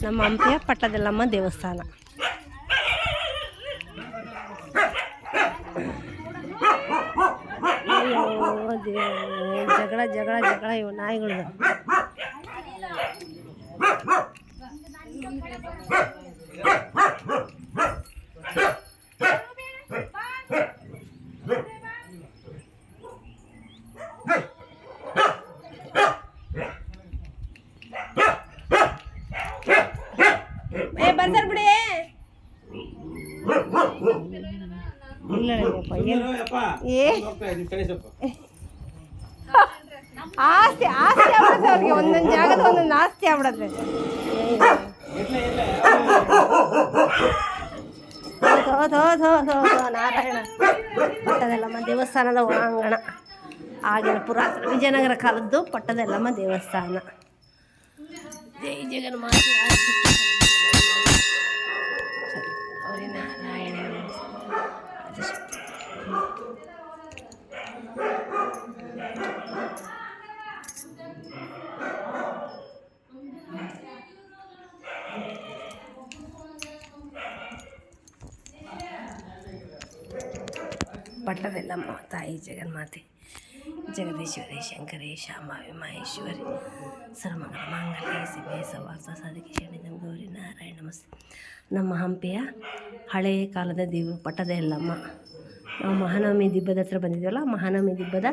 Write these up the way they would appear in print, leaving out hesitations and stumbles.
ನಮ್ಮ ಹಂಪಿಯ ಪಟ್ಟದೆಲ್ಲಮ್ಮ ದೇವಸ್ಥಾನ. ಜಗಳ ಜಗಳ ಜಗಳ ಇವು ನಾಯಿಗಳು. ಬರ್ತಾರೆ ಬಿಡಿ. ಆಸ್ತಿ ಆಸ್ತಿ ಆಗ್ಬಿಡುತ್ತೆ ಅವ್ರಿಗೆ, ಒಂದೊಂದು ಜಾಗದ ಒಂದೊಂದು ಆಸ್ತಿ ಆಗ್ಬಿಡತ್ತೆ. ನಾರಾಯಣ ಪಟ್ಟದೆಲ್ಲಮ್ಮ ದೇವಸ್ಥಾನದ ಒಳಾಂಗಣ. ಆಗಿನ ಪುರಾತನ ವಿಜಯನಗರ ಕಾಲದ್ದು ಪಟ್ಟದೆಲ್ಲಮ್ಮ ದೇವಸ್ಥಾನ. ಜೈ ಜಗನ್ಮಾತೆ ಗೌರಿ ನಾರಾಯಣ. ಪಟ್ಟದೆಲ್ಲಮ್ಮ ತಾಯಿ ಜಗನ್ಮಾತೆ ಜಗದೀಶ್ವರಿ ಶಂಕರಿ ಶಾಂಭವಿ ಮಹೇಶ್ವರಿ ಸರ್ವಮಂಗಳ ಮಾಂಗಲ್ಯ ಶಿವೆ ಸರ್ವಾರ್ಥ ಸಾಧಕೆ ಶರಣ್ಯಂ ಗೌರಿ ನಾರಾಯಣ ನಮಸ್ತೆ. ನಮ್ಮ ಹಂಪಿಯ ಹಳೆಯ ಕಾಲದ ದೇವರು ಪಟ್ಟದೆಲ್ಲಮ್ಮ. ನಾವು ಮಹಾನವಮಿ ದಿಬ್ಬದ ಹತ್ರ ಬಂದಿದ್ದೀವಲ್ಲ, ಮಹಾನವಮಿ ದಿಬ್ಬದ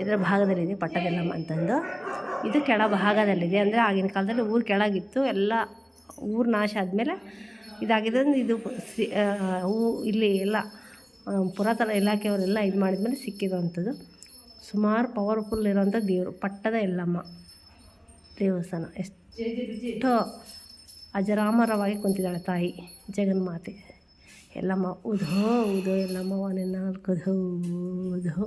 ಇದರ ಭಾಗದಲ್ಲಿದೆ ಪಟ್ಟದೆಲ್ಲಮ್ಮ ಅಂತಂದು. ಇದು ಕೆಳ ಭಾಗದಲ್ಲಿದೆ, ಅಂದರೆ ಆಗಿನ ಕಾಲದಲ್ಲಿ ಊರು ಕೆಳಗಿತ್ತು, ಎಲ್ಲ ಊರು ನಾಶ ಆದಮೇಲೆ ಇದಾಗಿದೆ. ಇದು ಇಲ್ಲಿ ಎಲ್ಲ ಪುರಾತನ ಇಲಾಖೆಯವರೆಲ್ಲ ಇದು ಮಾಡಿದ್ಮೇಲೆ ಸಿಕ್ಕಿರೋವಂಥದ್ದು. ಸುಮಾರು ಪವರ್ಫುಲ್ ಇರೋವಂಥ ದೇವರು ಪಟ್ಟದ ಎಲ್ಲಮ್ಮ ದೇವಸ್ಥಾನ. ಎಷ್ಟು ಅಜರಾಮರವಾಗಿ ಕುಂತಿದ್ದಾಳೆ ತಾಯಿ ಜಗನ್ಮಾತೆ ಎಲ್ಲಮ್ಮ. ಉಧೋ ಉಧೋ ಎಲ್ಲಮ್ಮ ವಾನೆ ನಾಲ್ಕು ಉಧೋ ಉಧೋ.